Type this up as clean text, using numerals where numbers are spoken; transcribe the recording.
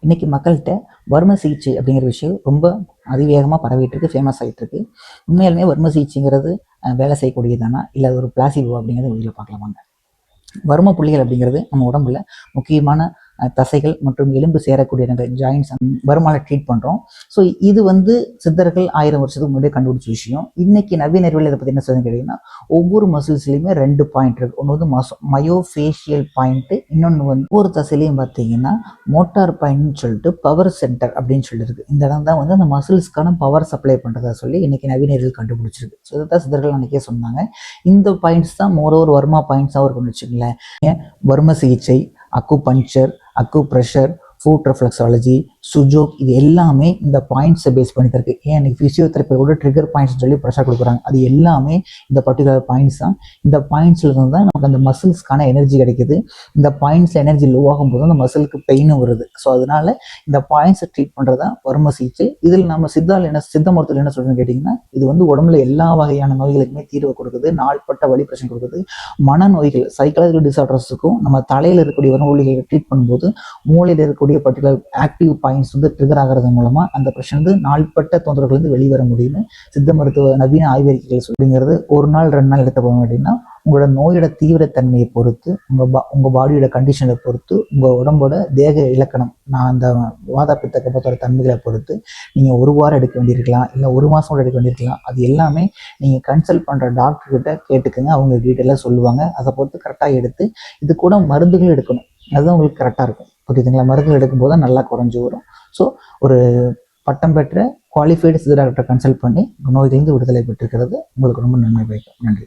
இன்றைக்கி மக்கள்கிட்ட வர்ம சிகிச்சை அப்படிங்கிற விஷயம் ரொம்ப அதிவேகமாக பரவிட்டு இருக்கு, ஃபேமஸ் ஆகிட்டு இருக்கு. உண்மையாலுமே வர்ம சிகிச்சைங்கிறது வேலை செய்யக்கூடியதானா, இல்லை ஒரு பிளாசிபோ அப்படிங்கிறத வீடியோ பார்க்கலாமாங்க. வர்ம புள்ளிகள் அப்படிங்கிறது நம்ம உடம்புல முக்கியமான தசைகள் மற்றும் எலும்பு சேரக்கூடிய ஜாயின்ஸ் வருமானம் ட்ரீட் பண்ணுறோம். ஸோ இது சித்தர்கள் 1000 வருஷத்துக்கு முன்னாடியே கண்டுபிடிச்ச விஷயம். இன்னைக்கு நவீன அறிவியல் இதை பற்றி என்ன சொல்லுன்னு கேட்டிங்கன்னா, ஒவ்வொரு மசில்ஸ்லையுமே 2 பாயிண்ட் இருக்குது. ஒன்று மயோஃபேஷியல் பாயிண்ட்டு, இன்னொன்று ஒவ்வொரு தசையிலையும் பார்த்தீங்கன்னா மோட்டார் பாயிண்ட்னு சொல்லிட்டு பவர் சென்டர் அப்படின்னு சொல்லிட்டு இருக்குது. இந்த இடம் தான் அந்த மசில்ஸ்க்கான பவர் சப்ளை பண்ணுறதா சொல்லி இன்னைக்கு நவீன அறிவியல் கண்டுபிடிச்சிருக்கு. ஸோ இதை தான் சித்தர்கள் அன்றைக்கே சொன்னாங்க. இந்த பாயிண்ட்ஸ் தான் மோரோவர் வர்மா பாயிண்ட்ஸாக இருக்குன்னு வச்சுக்கங்களேன். வர்ம சிகிச்சை, acupuncture, acupressure, food reflexology, Su Jok, இது எல்லாமே இந்த பாயிண்ட்ஸை பேஸ் பண்ணி தான் இருக்குது. ஏன் இன்னைக்கு ஃபிசியோதெரப்பி கூட ட்ரிகர் பாயிண்ட்ஸ் சொல்லி ப்ரெஷர் கொடுக்குறாங்க. அது எல்லாமே இந்த பர்டிகுலர் பாயிண்ட்ஸ் தான். இந்த பாயிண்ட்ஸில் இருந்து தான் நமக்கு அந்த மசில்ஸ்க்கான எனர்ஜி கிடைக்குது. இந்த பாயிண்ட்ஸில் எனர்ஜி லோ ஆகும்போது அந்த மசிலுக்கு பெயினும் வருது. ஸோ அதனால இந்த பாயிண்ட்ஸை ட்ரீட் பண்ணுறது தான் வர்ம சிகிச்சை. இதில் நம்ம சித்த மருத்துவத்தில் என்ன சொல்கிறேன்னு கேட்டிங்கன்னா, இது உடம்புல எல்லா வகையான நோய்களுக்குமே தீர்வு கொடுக்குது. நாள்பட்ட வலி பிரச்சனை கொடுக்குது. மனநோய்கள், சைக்காலஜிக்கல் டிசார்டர்ஸுக்கும் நம்ம தலையில் இருக்கக்கூடிய வலிகளை ட்ரீட் பண்ணும்போது மூளையில் இருக்கக்கூடிய பர்டிகுலர் ஆக்டிவ் பாயிண்ட்ஸ் ட்ரிகர் ஆகிறது மூலமா அந்த பிரச்சனை நாள்பட்ட தொந்தரவுகள் வெளிவர முடியும்னு சித்த மருத்துவ நவீன ஆய்வறிக்கைகள் சொல்லுங்கிறது. 1 நாள் 2 நாள் எடுத்து போக அப்படின்னா உங்களோட நோயோட தீவிரத்தன்மையை பொறுத்து, உங்க பாடியோட கண்டிஷனை பொறுத்து, உங்க உடம்போட தேக இலக்கணம், நான் அந்த வாத பித்த கபத்தோட தன்மைகளை பொறுத்து நீங்க 1 வாரம் எடுக்க வேண்டியிருக்கலாம், இல்லை 1 மாசம் கூட எடுக்க வேண்டியிருக்கலாம். அது எல்லாமே நீங்க கன்சல்ட் பண்ற டாக்டர் கிட்ட கேட்டுக்கங்க. அவங்க டீட்டெயிலாக சொல்லுவாங்க. அதை பொறுத்து கரெக்டாக எடுத்து இது கூட மருந்துகள் எடுக்கணும். அதுதான் உங்களுக்கு கரெக்டாக இருக்கும். புரியுதுங்களா? மருந்துகள் எடுக்கும்போது தான் நல்லா குறைஞ்சி வரும். ஸோ ஒரு பட்டம் பெற்ற குவாலிஃபைடு சித்த டாக்டரை கன்சல்ட் பண்ணி நோயிலிருந்து விடுதலை பெற்றிருக்கிறது உங்களுக்கு ரொம்ப நன்மை பயக்கும். நன்றி.